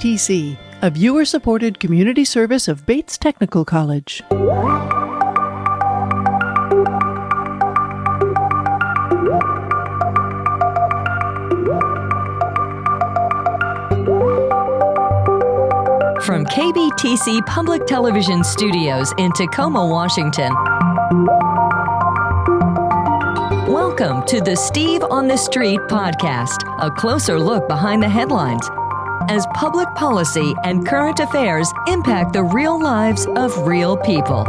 KBTC, a viewer-supported community service of Bates Technical College. From KBTC Public Television Studios in Tacoma, Washington. Welcome to the Steve on the Street podcast, a closer look behind the headlines as public policy and current affairs impact the real lives of real people.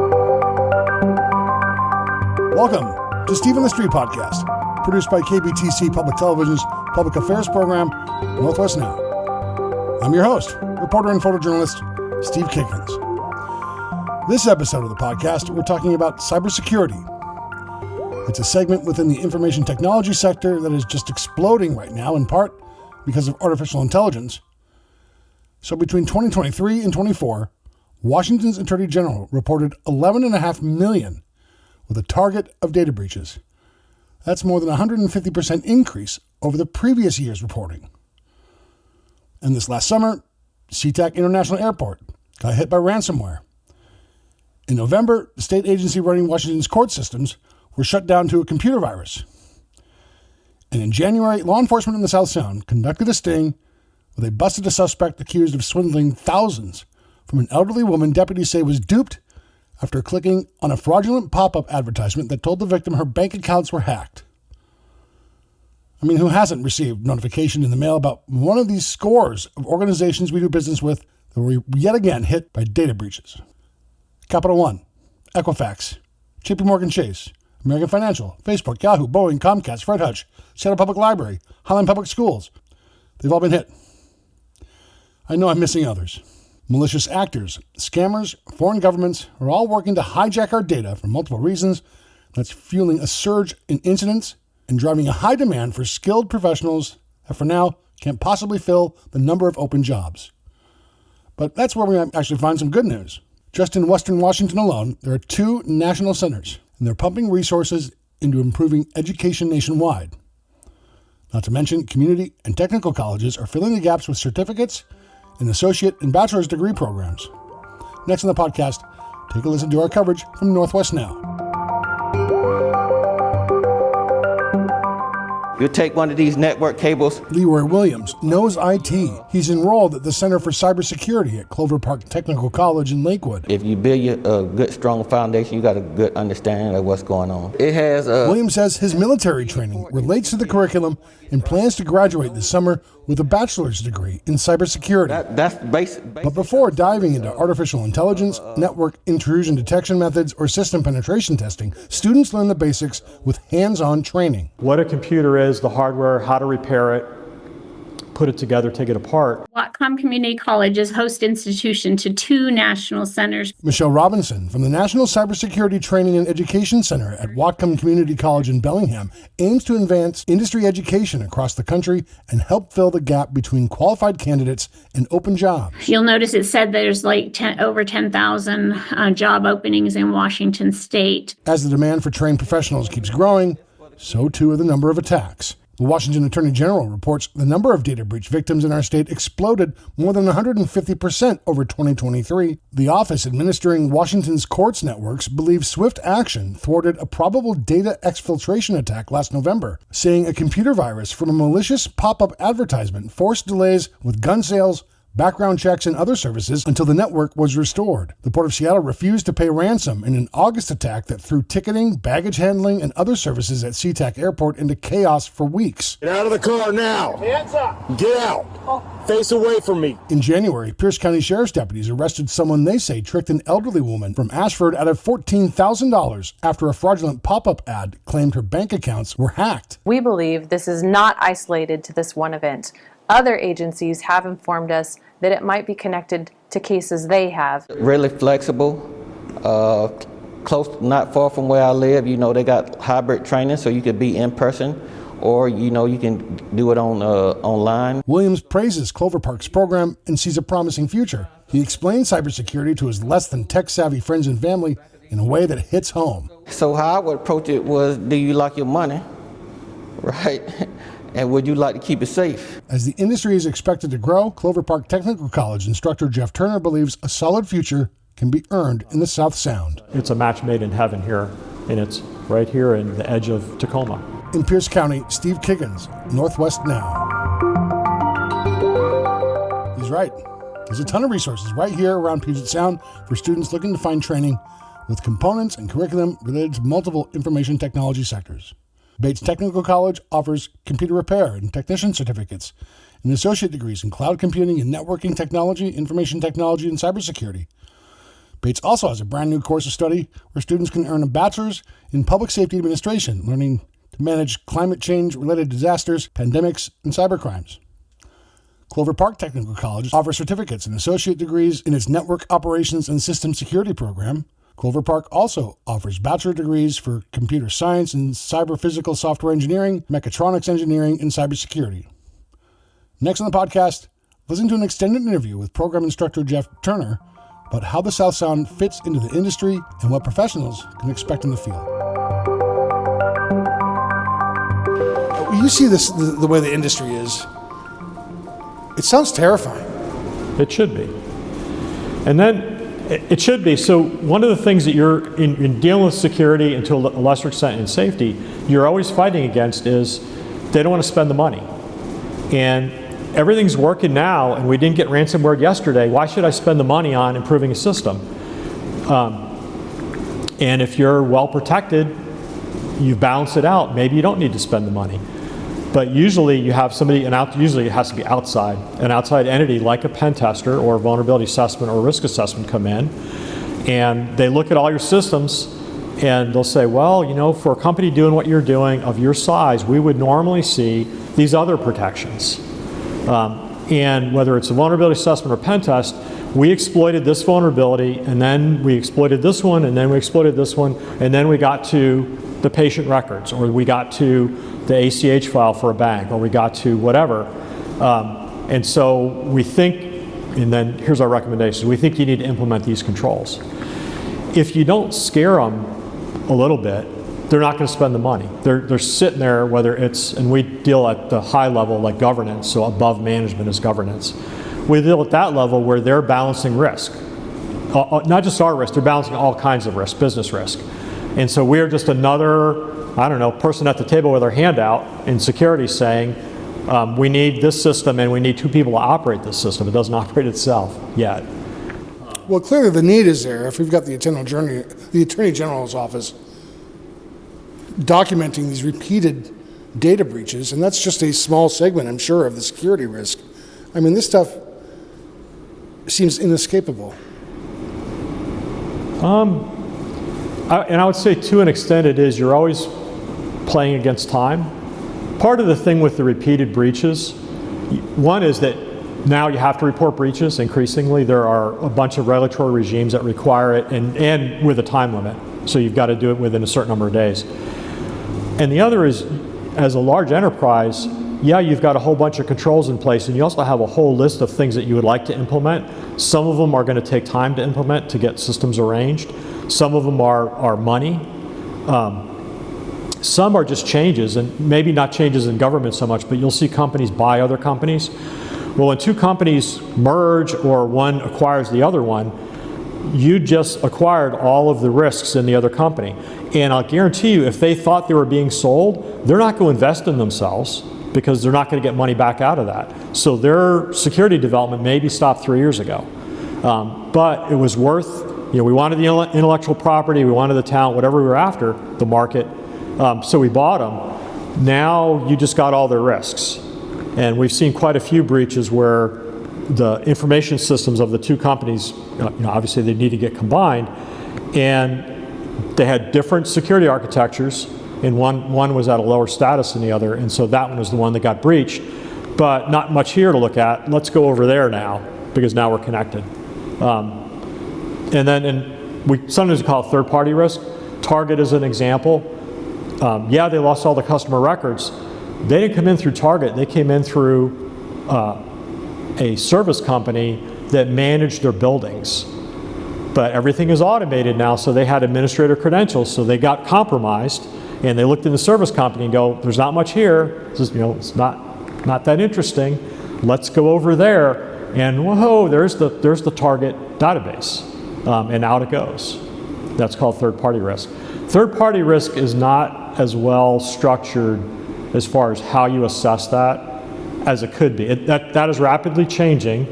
Welcome to Steve on the Street podcast, produced by KBTC Public Television's Public Affairs program, Northwest Now. I'm your host, reporter and photojournalist, Steve Kinkins. This episode of the podcast, we're talking about cybersecurity. It's a segment within the information technology sector that is just exploding right now, in part because of artificial intelligence. So between 2023 and 24, Washington's Attorney General reported 11.5 million with a target of data breaches. That's more than a 150% increase over the previous year's reporting. And this last summer, SeaTac International Airport got hit by ransomware. In November, the state agency running Washington's court systems were shut down to a computer virus. And in January, law enforcement in the South Sound conducted a sting where they busted a suspect accused of swindling thousands from an elderly woman deputies say was duped after clicking on a fraudulent pop-up advertisement that told the victim her bank accounts were hacked. I mean, who hasn't received notification in the mail about one of these scores of organizations we do business with that were yet again hit by data breaches? Capital One, Equifax, JP Morgan Chase, American Financial, Facebook, Yahoo, Boeing, Comcast, Fred Hutch, Seattle Public Library, Highland Public Schools. They've all been hit. I know I'm missing others. Malicious actors, scammers, foreign governments are all working to hijack our data for multiple reasons. That's fueling a surge in incidents and driving a high demand for skilled professionals that for now can't possibly fill the number of open jobs. But that's where we actually find some good news. Just in Western Washington alone, there are 2 national centers, and they're pumping resources into improving education nationwide. Not to mention, community and technical colleges are filling the gaps with certificates and associate and bachelor's degree programs. Next on the podcast, take a listen to our coverage from Northwest Now. You take one of these network cables. Leroy Williams knows IT. He's enrolled at the Center for Cybersecurity at Clover Park Technical College in Lakewood. If you build a good, strong foundation, you got a good understanding of what's going on. It has Williams says his military training relates to the curriculum and plans to graduate this summer with a bachelor's degree in cybersecurity. That's basic. But before diving into artificial intelligence, network intrusion detection methods, or system penetration testing, students learn the basics with hands-on training. What a computer is, the hardware, how to repair it, put it together, take it apart. Whatcom Community College is host institution to 2 national centers. Michelle Robinson from the National Cybersecurity Training and Education Center at Whatcom Community College in Bellingham aims to advance industry education across the country and help fill the gap between qualified candidates and open jobs. You'll notice it said there's over 10,000 job openings in Washington state. As the demand for trained professionals keeps growing, so too are the number of attacks. The Washington Attorney General reports the number of data breach victims in our state exploded more than 150% over 2023. The office administering Washington's courts networks believes swift action thwarted a probable data exfiltration attack last November, saying a computer virus from a malicious pop-up advertisement forced delays with gun sales, background checks, and other services until the network was restored. The Port of Seattle refused to pay ransom in an August attack that threw ticketing, baggage handling, and other services at SeaTac Airport into chaos for weeks. Get out of the car now! Hands up! Get out! Face away from me! In January, Pierce County Sheriff's deputies arrested someone they say tricked an elderly woman from Ashford out of $14,000 after a fraudulent pop-up ad claimed her bank accounts were hacked. We believe this is not isolated to this one event. Other agencies have informed us that it might be connected to cases they have. Really flexible, close, not far from where I live. You know, they got hybrid training, so you could be in person, or you can do it online. Williams praises Clover Park's program and sees a promising future. He explains cybersecurity to his less than tech-savvy friends and family in a way that hits home. So how I would approach it was, do you like your money, right? And would you like to keep it safe? As the industry is expected to grow, Clover Park Technical College instructor Jeff Turner believes a solid future can be earned in the South Sound. It's a match made in heaven here, and it's right here in the edge of Tacoma. In Pierce County, Steve Kiggins, Northwest Now. He's right. There's a ton of resources right here around Puget Sound for students looking to find training with components and curriculum related to multiple information technology sectors. Bates Technical College offers computer repair and technician certificates and associate degrees in cloud computing and networking technology, information technology, and cybersecurity. Bates also has a brand new course of study where students can earn a bachelor's in public safety administration, learning to manage climate change-related disasters, pandemics, and cybercrimes. Clover Park Technical College offers certificates and associate degrees in its network operations and system security program. Clover Park also offers bachelor degrees for computer science and cyber-physical software engineering, mechatronics engineering, and cybersecurity. Next on the podcast, listen to an extended interview with program instructor Jeff Turner about how the South Sound fits into the industry and what professionals can expect in the field. You see this, the way the industry is. It sounds terrifying. It should be. And then it should be. So one of the things that you're in dealing with security and to a lesser extent in safety, you're always fighting against is they don't want to spend the money. And everything's working now, and we didn't get ransomware yesterday. Why should I spend the money on improving a system? And if you're well protected, you balance it out. Maybe you don't need to spend the money. But usually you have somebody, usually it has to be outside, an outside entity like a pen tester or a vulnerability assessment or risk assessment come in, and they look at all your systems and they'll say, well, you know, for a company doing what you're doing of your size, we would normally see these other protections. And whether it's a vulnerability assessment or pen test, we exploited this vulnerability, and then we exploited this one, and then we exploited this one, and then we got to the patient records, or we got to the ACH file for a bank, or we got to whatever. And so we think, and then here's our recommendations, we think you need to implement these controls. If you don't scare them a little bit, they're not going to spend the money. They're sitting there, whether it's, and we deal at the high level like governance, so above management is governance. We deal at that level where they're balancing risk. Not just our risk, they're balancing all kinds of risk, business risk. And so we're just another, I don't know, person at the table with our hand out in security saying, we need this system and we need 2 people to operate this system. It doesn't operate itself yet. Well, clearly the need is there. If we've got the Attorney General's office documenting these repeated data breaches, and that's just a small segment, I'm sure, of the security risk. I mean, this stuff seems inescapable. And I would say to an extent it is. You're always playing against time. Part of the thing with the repeated breaches, one is that now you have to report breaches increasingly. There are a bunch of regulatory regimes that require it, and with a time limit. So you've got to do it within a certain number of days. And the other is, as a large enterprise, yeah, you've got a whole bunch of controls in place, and you also have a whole list of things that you would like to implement. Some of them are going to take time to implement to get systems arranged. Some of them are money. Some are just changes, and maybe not changes in government so much, but you'll see companies buy other companies. Well, when 2 companies merge or one acquires the other one, you just acquired all of the risks in the other company. And I'll guarantee you, if they thought they were being sold, they're not going to invest in themselves because they're not going to get money back out of that. So their security development maybe stopped 3 years ago. But it was worth, we wanted the intellectual property, we wanted the talent, whatever we were after, the market. So we bought them. Now you just got all their risks. And we've seen quite a few breaches where the information systems of the 2 companies, obviously they need to get combined, and they had different security architectures, and one was at a lower status than the other, and so that one was the one that got breached. But not much here to look at. Let's go over there now, because now we're connected. And then we sometimes call it third-party risk. Target is an example. Yeah, they lost all the customer records. They didn't come in through Target. They came in through a service company that managed their buildings. But everything is automated now, so they had administrator credentials, so they got compromised, And they looked in the service company and go, there's not much here. It's not that interesting. Let's go over there. And whoa, there's the target database. And out it goes. That's called third-party risk. Third-party risk is not as well structured as far as how you assess that as it could be. That is rapidly changing.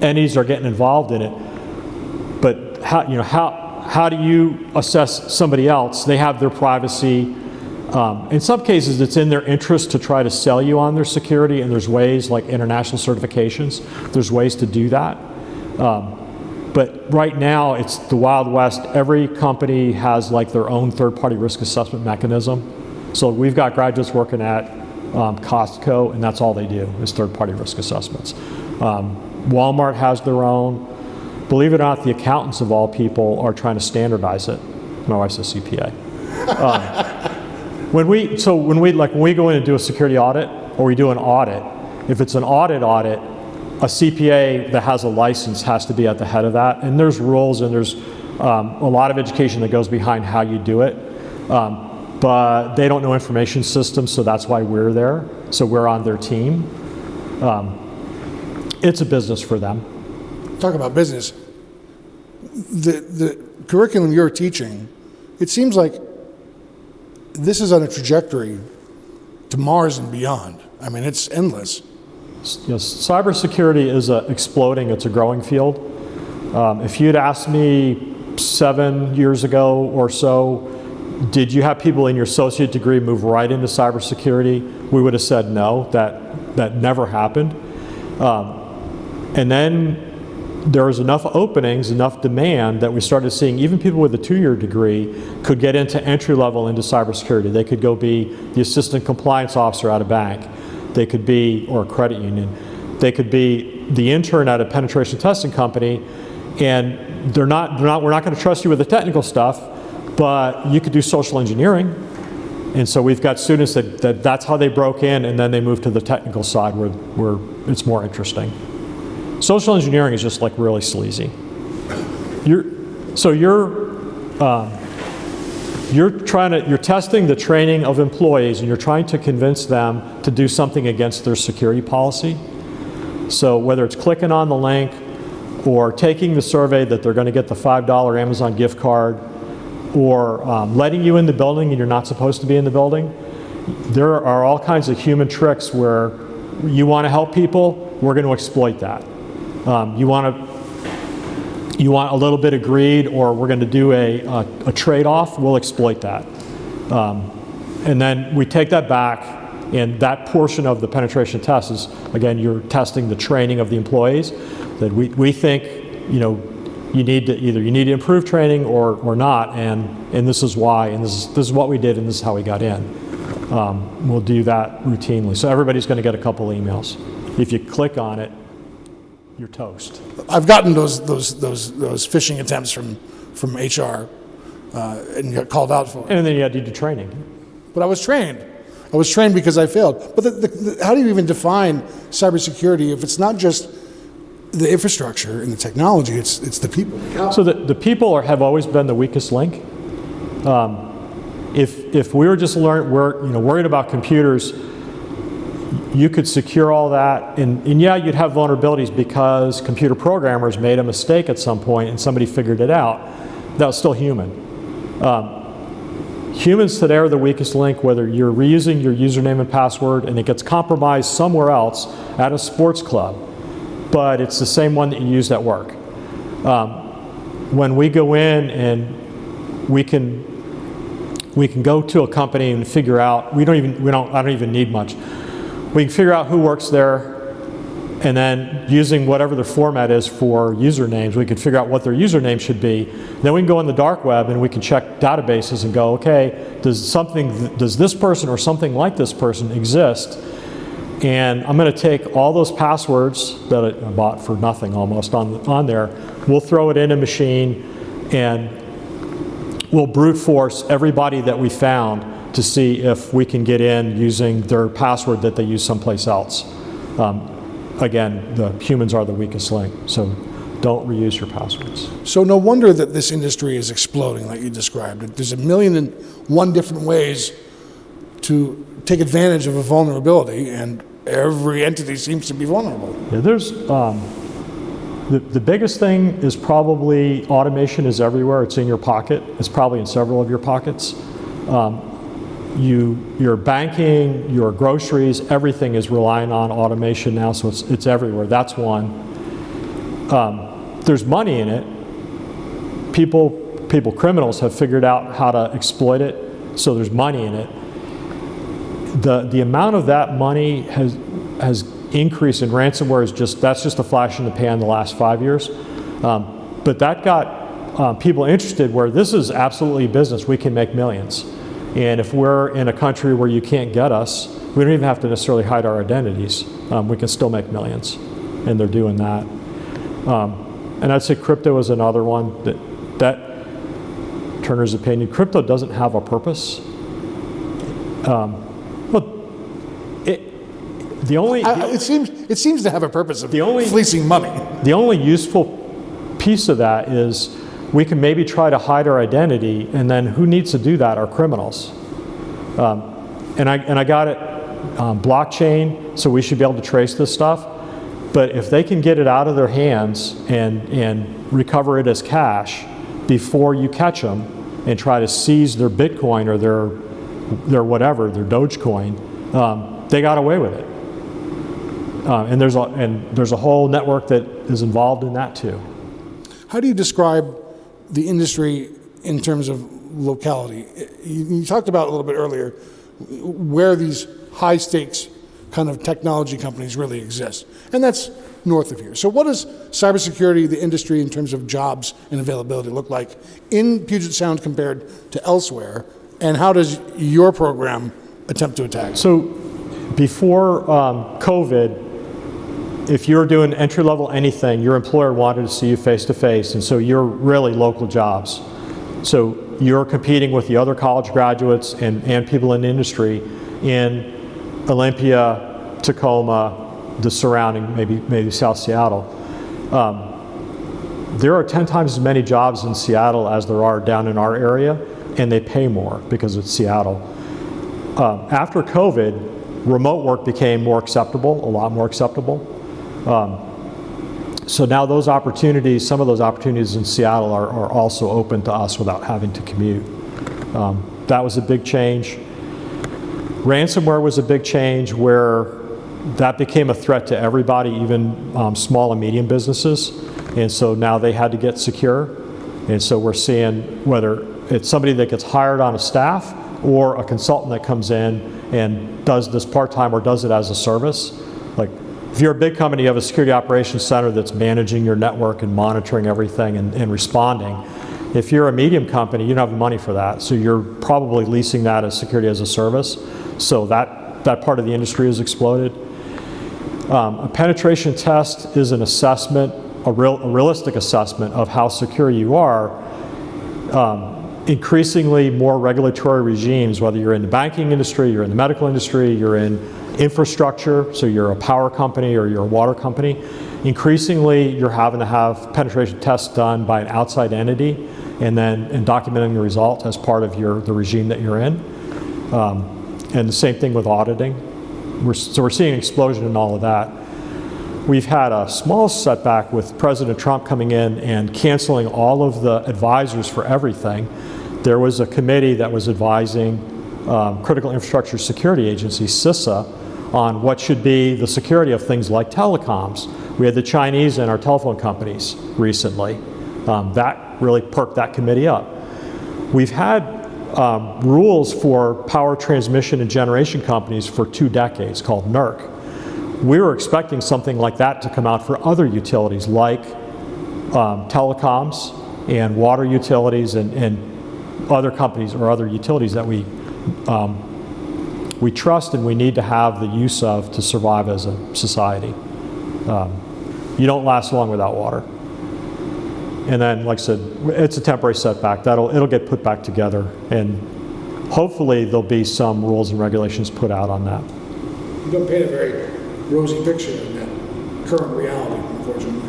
Entities are getting involved in it. But how do you assess somebody else? They have their privacy. In some cases, it's in their interest to try to sell you on their security, and there's ways like international certifications. There's ways to do that. But right now, it's the Wild West. Every company has like their own third-party risk assessment mechanism. So we've got graduates working at Costco, and that's all they do is third-party risk assessments. Walmart has their own. Believe it or not, the accountants of all people are trying to standardize it. My wife's a CPA. When we go in and do a security audit, or we do an audit, if it's an audit, a CPA that has a license has to be at the head of that. And there's rules and there's a lot of education that goes behind how you do it. But they don't know information systems, so that's why we're there. So we're on their team. It's a business for them. Talk about business. The curriculum you're teaching, it seems like this is on a trajectory to Mars and beyond. I mean, it's endless. Yes, cybersecurity is exploding. It's a growing field. If you'd asked me 7 years ago or so, did you have people in your associate degree move right into cybersecurity? We would have said no. That never happened. And then there was enough openings, enough demand that we started seeing even people with a 2-year degree could get into entry level into cybersecurity. They could go be the assistant compliance officer at a bank. They could be, or a credit union. They could be the intern at a penetration testing company, and we're not going to trust you with the technical stuff, but you could do social engineering. And so we've got students that's how they broke in, and then they moved to the technical side where it's more interesting. Social engineering is just like really sleazy. You're testing the training of employees, and you're trying to convince them to do something against their security policy. So whether it's clicking on the link or taking the survey that they're going to get the $5 Amazon gift card, or letting you in the building and you're not supposed to be in the building, there are all kinds of human tricks where you want to help people, we're going to exploit that. You want a little bit of greed, or we're going to do a trade-off, we'll exploit that. And then we take that back, and that portion of the penetration test is, again, you're testing the training of the employees, that we think, you need to improve training or not, and this is why, and this is what we did, and this is how we got in. We'll do that routinely. So everybody's going to get a couple emails. If you click on it, you're toast. I've gotten those phishing attempts from HR and got called out for it. And then you had to do training. But I was trained. I was trained because I failed. But how do you even define cybersecurity if it's not just the infrastructure and the technology, it's the people? So the people have always been the weakest link. If we were just worried about computers, you could secure all that, and yeah, you'd have vulnerabilities because computer programmers made a mistake at some point and somebody figured it out. That was still human. Humans today are the weakest link, whether you're reusing your username and password and it gets compromised somewhere else at a sports club, but it's the same one that you used at work. When we go in and we can go to a company and figure out, I don't even need much. We can figure out who works there, and then using whatever the format is for usernames, we can figure out what their username should be. Then we can go on the dark web and we can check databases and go, okay, does this person or something like this person exist? And I'm going to take all those passwords that I bought for nothing almost on there. We'll throw it in a machine and we'll brute force everybody that we found to see if we can get in using their password that they use someplace else. Again, the humans are the weakest link. So don't reuse your passwords. So no wonder that this industry is exploding like you described it. There's 1,000,001 different ways to take advantage of a vulnerability, and every entity seems to be vulnerable. Yeah, there's the biggest thing is probably automation is everywhere. It's in your pocket. It's probably in several of your pockets. Your banking, your groceries, everything is relying on automation now, so it's everywhere. That's one. There's money in it. Criminals have figured out how to exploit it, so there's money in it. The amount of that money has increased in ransomware that's just a flash in the pan the last 5 years. But that got people interested where this is absolutely business. We can make millions. And if we're in a country where you can't get us, we don't even have to necessarily hide our identities. We can still make millions, and they're doing that. And I'd say crypto is another one that Turner's opinion, crypto doesn't have a purpose. It seems to have a purpose of fleecing money. The only useful piece of that is we can maybe try to hide our identity, and then who needs to do that are criminals. And I got it blockchain, so we should be able to trace this stuff. But if they can get it out of their hands and recover it as cash before you catch them and try to seize their Bitcoin or their whatever, their Dogecoin, they got away with it. And there's a whole network that is involved in that too. How do you describe the industry in terms of locality? You talked about a little bit earlier where these high stakes kind of technology companies really exist, and that's north of here. So what does cybersecurity, the industry in terms of jobs and availability look like in Puget Sound compared to elsewhere, and how does your program attempt to attack? So before COVID, if you're doing entry-level anything, your employer wanted to see you face-to-face, and so you're really local jobs. So you're competing with the other college graduates and people in the industry in Olympia, Tacoma, the surrounding, maybe South Seattle. There are 10 times as many jobs in Seattle as there are down in our area, and they pay more because it's Seattle. After COVID, remote work became more acceptable, a lot more acceptable. So now those opportunities, some of those opportunities in Seattle are also open to us without having to commute. That was a big change. Ransomware was a big change where that became a threat to everybody, even small and medium businesses. And so now they had to get secure. And so we're seeing whether it's somebody that gets hired on a staff or a consultant that comes in and does this part-time or does it as a service. Like, if you're a big company, you have a security operations center that's managing your network and monitoring everything and responding. If you're a medium company, you don't have the money for that, so you're probably leasing that as security as a service. So that part of the industry has exploded. A penetration test is an assessment, a realistic assessment of how secure you are. Increasingly more regulatory regimes, whether you're in the banking industry, you're in the medical industry, you're in infrastructure, so you're a power company or you're a water company, increasingly you're having to have penetration tests done by an outside entity and documenting the result as part of the regime that you're in. And the same thing with auditing. So we're seeing an explosion in all of that. We've had a small setback with President Trump coming in and canceling all of the advisors for everything. There was a committee that was advising Critical Infrastructure Security Agency, CISA, on what should be the security of things like telecoms. We had the Chinese in our telephone companies recently. That really perked that committee up. We've had rules for power transmission and generation companies for 2 decades called NERC. We were expecting something like that to come out for other utilities like telecoms and water utilities and other companies or other utilities that we trust and we need to have the use of to survive as a society. You don't last long without water. And then, like I said, it's a temporary setback. It'll get put back together, and hopefully there'll be some rules and regulations put out on that. You don't paint a very rosy picture in that current reality, unfortunately.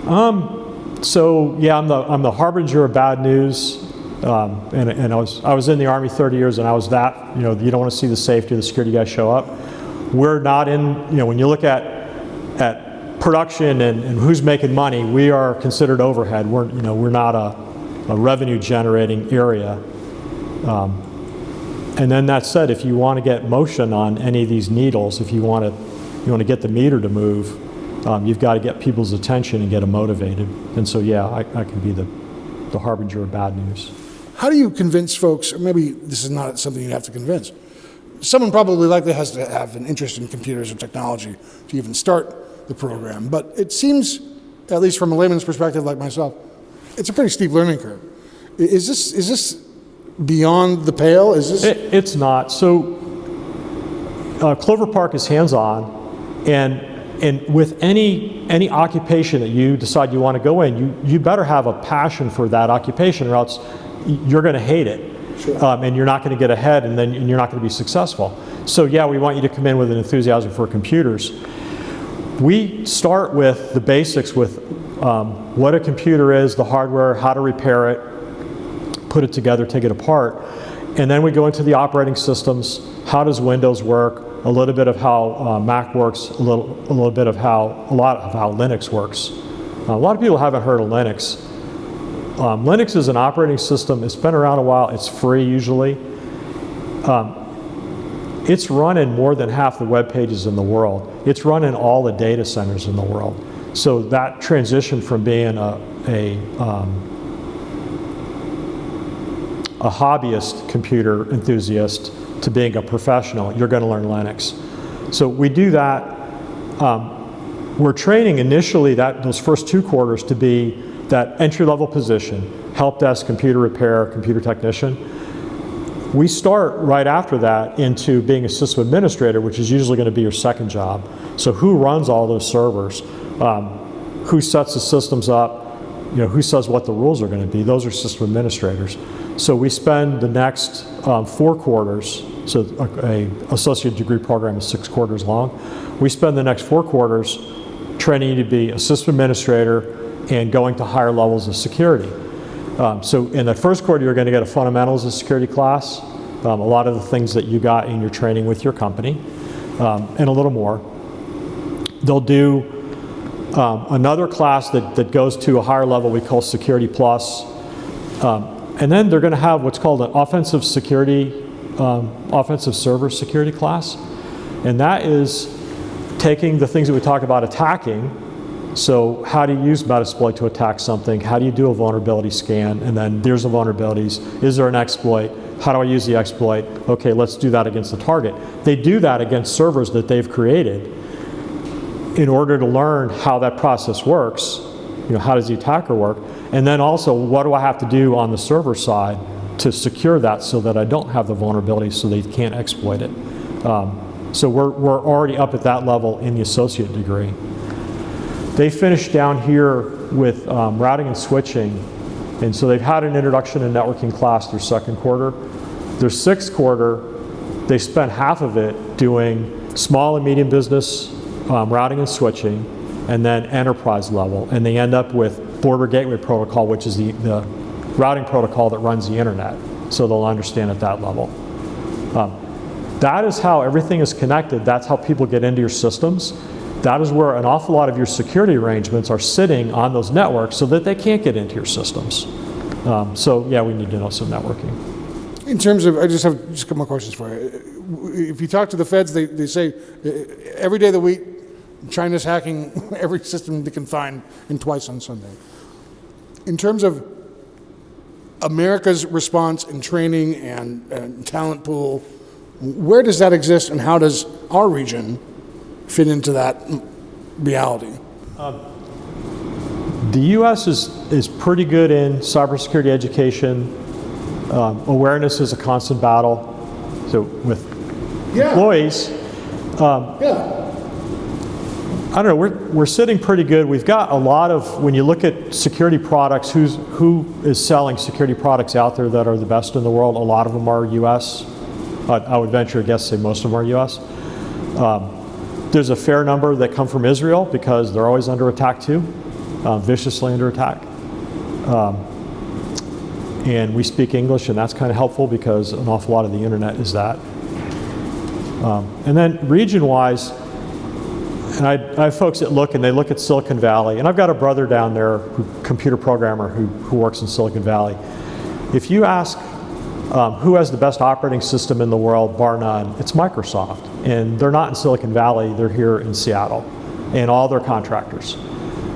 So yeah, I'm the harbinger of bad news, and I was in the Army 30 years, and I was that. You don't want to see the safety of the security guys show up. We're not in. When you look at production and who's making money, we are considered overhead. We're not a revenue generating area. And then that said, if you want to get motion on any of these needles, if you want to get the meter to move, you've got to get people's attention and get them motivated. And so, yeah, I can be the harbinger of bad news. How do you convince folks, or maybe this is not something you have to convince, someone probably likely has to have an interest in computers or technology to even start the program, but it seems, at least from a layman's perspective like myself, it's a pretty steep learning curve. Is this beyond the pale? It's not. So Clover Park is hands-on, and with any occupation that you decide you want to go in, you better have a passion for that occupation, or else you're going to hate it. Sure. And you're not going to get ahead, and you're not going to be successful. So yeah, we want you to come in with an enthusiasm for computers. We start with the basics, with what a computer is, the hardware, how to repair it, put it together, take it apart, and then we go into the operating systems. How does Windows work? A little bit of how Mac works, a lot of how Linux works. A lot of people haven't heard of Linux. Linux is an operating system. It's been around a while. It's free usually. It's run in more than half the web pages in the world. It's run in all the data centers in the world. So that transition from being a hobbyist computer enthusiast to being a professional, you're going to learn Linux. So we do that. We're training initially those first 2 quarters to be that entry-level position, help desk, computer repair, computer technician. We start right after that into being a system administrator, which is usually going to be your second job. So who runs all those servers? Who sets the systems up? Who says what the rules are going to be? Those are system administrators. So we spend the next 4 quarters, so a associate degree program is 6 quarters long. We spend the next 4 quarters training you to be a system administrator and going to higher levels of security. So in the first quarter, you're going to get a fundamentals of security class, a lot of the things that you got in your training with your company, and a little more. They'll do another class that goes to a higher level we call Security Plus. And then they're going to have what's called an offensive server security class. And that is taking the things that we talk about attacking. So how do you use Metasploit to attack something? How do you do a vulnerability scan? And then there's the vulnerabilities. Is there an exploit? How do I use the exploit? Okay, let's do that against the target. They do that against servers that they've created in order to learn how that process works. How does the attacker work? And then also, what do I have to do on the server side to secure that so that I don't have the vulnerability so they can't exploit it? So we're already up at that level in the associate degree. They finished down here with routing and switching, and so they've had an introduction to networking class their second quarter. Their 6th quarter, they spent half of it doing small and medium business routing and switching, and then enterprise level, and they end up with border gateway protocol, which is the routing protocol that runs the internet, so they'll understand at that level. That is how everything is connected. That's how people get into your systems. That is where an awful lot of your security arrangements are sitting on those networks so that they can't get into your systems. So yeah, we need to know some networking. In terms of, I just have a couple more questions for you. If you talk to the feds, they say every day of the week, China's hacking every system they can find, and twice on Sunday. In terms of America's response and training and talent pool, where does that exist, and how does our region fit into that reality? The U.S. is pretty good in cybersecurity education. Awareness is a constant battle. So with employees, I don't know, we're sitting pretty good. We've got a lot of, when you look at security products, who is selling security products out there that are the best in the world, a lot of them are U.S. I would venture a guess to say most of them are U.S. There's a fair number that come from Israel because they're always under attack too. viciously under attack. And we speak English, and that's kind of helpful because an awful lot of the internet is that. And then region-wise, and I have folks that look, and they look at Silicon Valley, and I've got a brother down there, computer programmer, who works in Silicon Valley. If you ask who has the best operating system in the world, bar none, it's Microsoft. And they're not in Silicon Valley, they're here in Seattle, and all their contractors.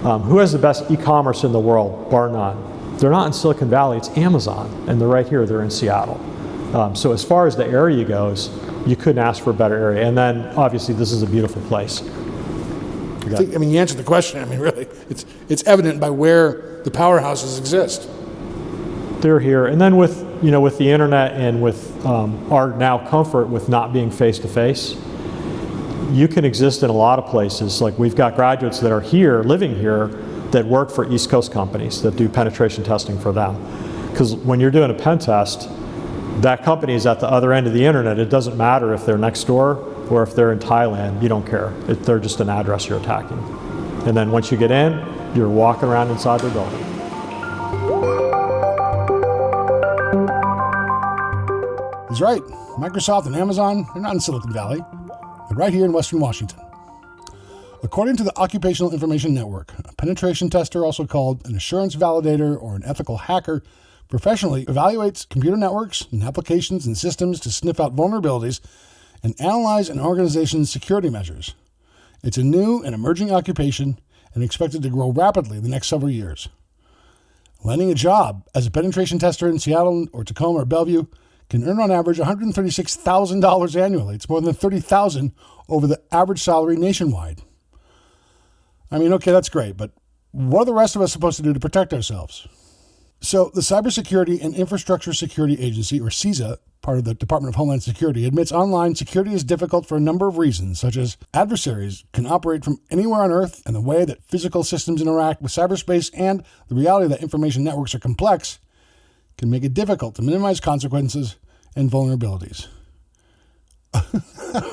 Who has the best e-commerce in the world, bar none? They're not in Silicon Valley, it's Amazon, and they're right here, they're in Seattle. So as far as the area goes, you couldn't ask for a better area. And then, obviously, this is a beautiful place. I mean, you answered the question. I mean, really, it's evident by where the powerhouses exist. They're here. And then with the internet and with our now comfort with not being face-to-face, you can exist in a lot of places. Like, we've got graduates that are here, living here, that work for East Coast companies that do penetration testing for them. Because when you're doing a pen test, that company is at the other end of the internet. It doesn't matter if they're next door or if they're in Thailand, you don't care. They're just an address you're attacking. And then once you get in, you're walking around inside their building. He's right. Microsoft and Amazon, they're not in Silicon Valley. They're right here in Western Washington. According to the Occupational Information Network, a penetration tester, also called an assurance validator or an ethical hacker, professionally evaluates computer networks and applications and systems to sniff out vulnerabilities and analyze an organization's security measures. It's a new and emerging occupation and expected to grow rapidly in the next several years. Landing a job as a penetration tester in Seattle or Tacoma or Bellevue can earn on average $136,000 annually. It's more than $30,000 over the average salary nationwide. I mean, okay, that's great, but what are the rest of us supposed to do to protect ourselves? So the Cybersecurity and Infrastructure Security Agency, or CISA, part of the Department of Homeland Security, admits online security is difficult for a number of reasons, such as adversaries can operate from anywhere on Earth, and the way that physical systems interact with cyberspace and the reality that information networks are complex can make it difficult to minimize consequences and vulnerabilities.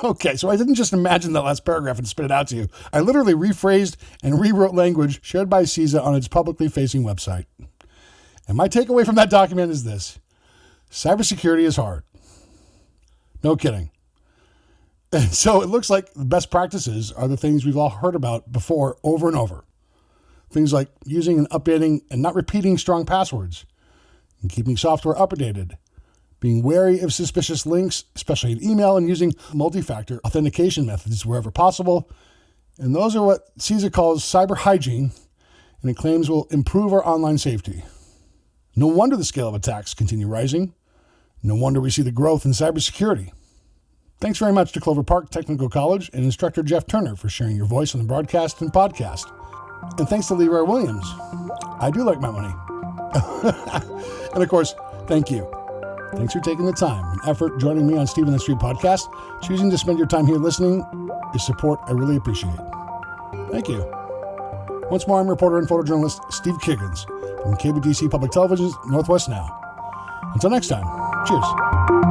Okay, so I didn't just imagine that last paragraph and spit it out to you. I literally rephrased and rewrote language shared by CISA on its publicly facing website. And my takeaway from that document is this: cybersecurity is hard. No kidding. And so it looks like the best practices are the things we've all heard about before over and over. Things like using and updating and not repeating strong passwords, and keeping software updated, being wary of suspicious links, especially in email, and using multi-factor authentication methods wherever possible. And those are what CISA calls cyber hygiene, and it claims will improve our online safety. No wonder the scale of attacks continue rising. No wonder we see the growth in cybersecurity. Thanks very much to Clover Park Technical College and instructor Jeff Turner for sharing your voice on the broadcast and podcast. And thanks to Leroy Williams. I do like my money. And of course, thank you. Thanks for taking the time and effort joining me on Steve on the Street podcast. Choosing to spend your time here listening is support I really appreciate. Thank you. Once more, I'm reporter and photojournalist Steve Kiggins from KBTC Public Television's Northwest Now. Until next time, cheers.